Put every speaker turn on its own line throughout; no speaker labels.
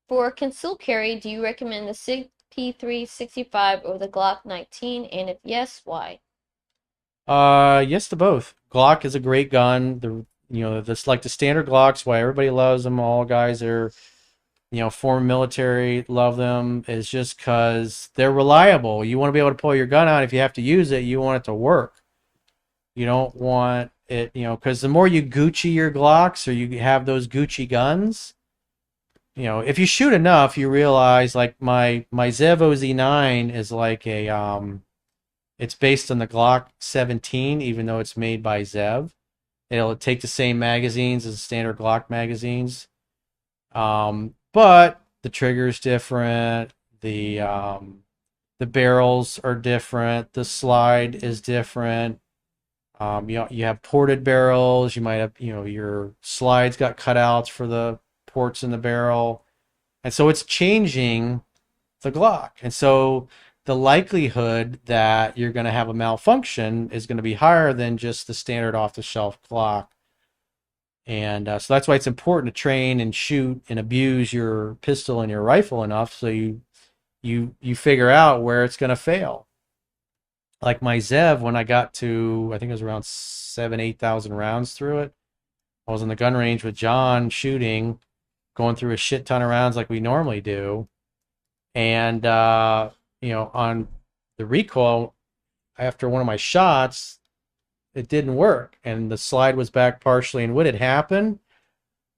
For concealed carry, do you recommend the SIG P365 or the Glock 19? And if yes, why?
Yes to both. Glock is a great gun. That's like the standard Glocks. Why everybody loves them. All guys that are, former military love them. Is just because they're reliable. You want to be able to pull your gun out if you have to use it. You want it to work. You don't want it, because the more you Gucci your Glocks or you have those Gucci guns, if you shoot enough, you realize like my Zev OZ9 is like it's based on the Glock 17, even though it's made by Zev. It'll take the same magazines as standard Glock magazines, but the trigger's different. The barrels are different. The slide is different. You have ported barrels. You might have, your slides got cutouts for the ports in the barrel. And so it's changing the Glock. And so the likelihood that you're going to have a malfunction is going to be higher than just the standard off-the-shelf Glock. And so that's why it's important to train and shoot and abuse your pistol and your rifle enough so you figure out where it's going to fail. Like my Zev, when I got to, I think it was around 8,000 rounds through it. I was in the gun range with John shooting, going through a shit ton of rounds like we normally do. And, on the recoil, after one of my shots, it didn't work. And the slide was back partially. And what had happened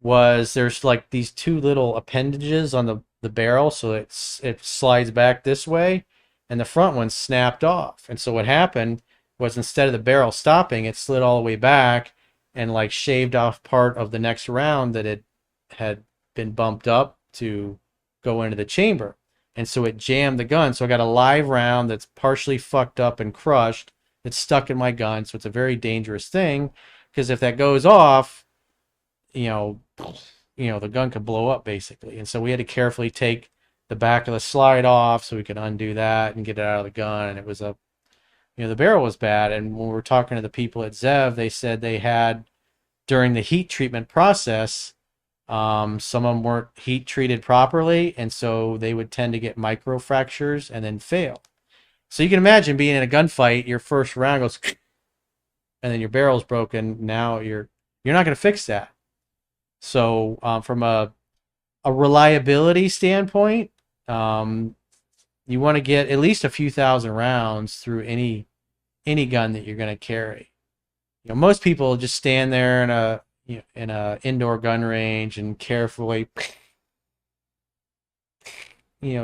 was there's like these two little appendages on the barrel. So it slides back this way. And the front one snapped off. And so what happened was instead of the barrel stopping, it slid all the way back and like shaved off part of the next round that it had been bumped up to go into the chamber. And so it jammed the gun. So I got a live round that's partially fucked up and crushed. It's stuck in my gun. So it's a very dangerous thing because if that goes off, you know, the gun could blow up basically. And so we had to carefully take the back of the slide off so we could undo that and get it out of the gun. And it was the barrel was bad. And when we were talking to the people at Zev, they said they had, during the heat treatment process, some of them weren't heat treated properly. And so they would tend to get micro fractures and then fail. So you can imagine being in a gunfight, your first round goes, and then your barrel's broken. Now you're not going to fix that. So from a reliability standpoint, you want to get at least a few thousand rounds through any gun that you're going to carry. Most people just stand there in a indoor gun range and carefully,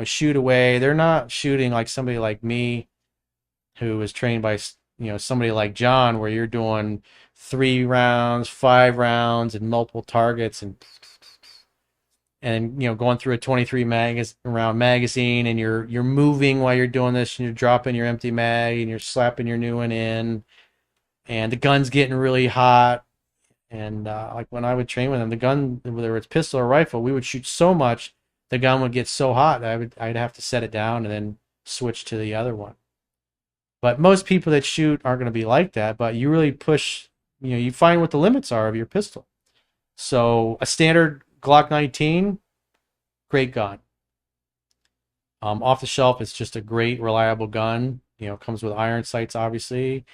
shoot away. They're not shooting like somebody like me, who was trained by somebody like John, where you're doing 3 rounds, 5 rounds, and multiple targets, and going through a 23 round magazine, and you're moving while you're doing this, and you're dropping your empty mag and you're slapping your new one in, and the gun's getting really hot. And like when I would train with them, the gun, whether it's pistol or rifle, we would shoot so much the gun would get so hot that I'd have to set it down and then switch to the other one. But most people that shoot aren't going to be like that. But you really push, you find what the limits are of your pistol. So a standard Glock 19, great gun. Off the shelf, it's just a great, reliable gun. Comes with iron sights, obviously.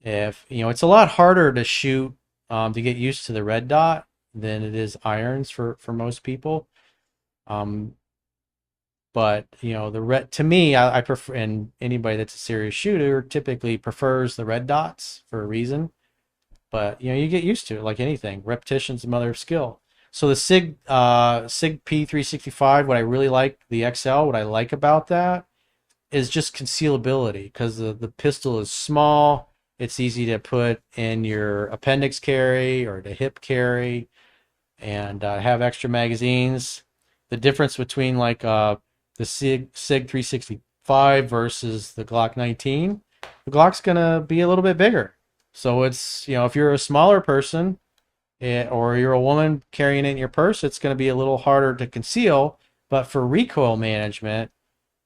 It's a lot harder to shoot, to get used to the red dot than it is irons for most people. But the red, to me, I prefer, and anybody that's a serious shooter typically prefers the red dots for a reason. But you get used to it like anything. Repetition's the mother of skill. So the SIG P365, what I really like, the XL, what I like about that is just concealability, because the pistol is small. It's easy to put in your appendix carry or the hip carry, and have extra magazines. The difference between like the SIG 365 versus the Glock 19, the Glock's gonna be a little bit bigger. So it's, if you're a smaller person, or you're a woman carrying it in your purse, it's going to be a little harder to conceal. But for recoil management,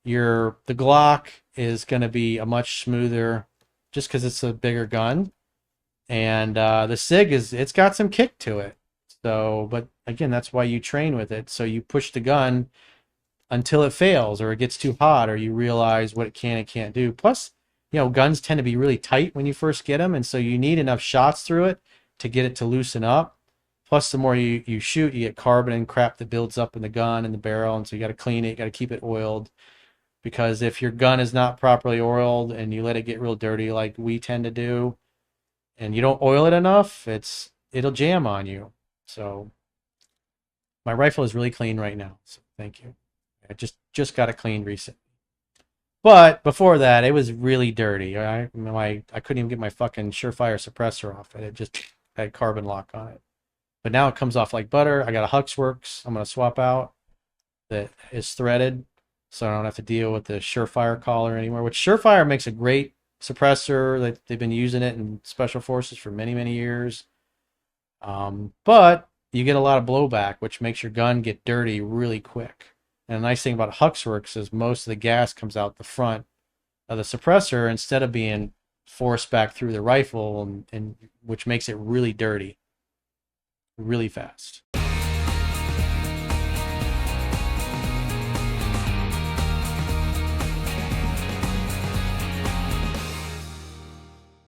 the Glock is going to be a much smoother, just because it's a bigger gun. And the SIG it's got some kick to it. So, but again, that's why you train with it. So you push the gun until it fails or it gets too hot or you realize what it can and can't do. Plus, guns tend to be really tight when you first get them, and so you need enough shots through it to get it to loosen up. Plus, the more you shoot, you get carbon and crap that builds up in the gun and the barrel, and so you got to clean it, you got to keep it oiled. Because if your gun is not properly oiled and you let it get real dirty like we tend to do, and you don't oil it enough, it'll jam on you. So my rifle is really clean right now. So thank you. I just got it cleaned recently. But before that, it was really dirty. I couldn't even get my fucking Surefire suppressor off it. It just had carbon lock on it. But now it comes off like butter. I got a Huxworks I'm gonna swap out that is threaded, so I don't have to deal with the Surefire collar anymore. Which Surefire makes a great suppressor. They've been using it in special forces for many, many years. But you get a lot of blowback, which makes your gun get dirty really quick. And the nice thing about Huxworks is most of the gas comes out the front of the suppressor instead of being forced back through the rifle, and which makes it really dirty, really fast.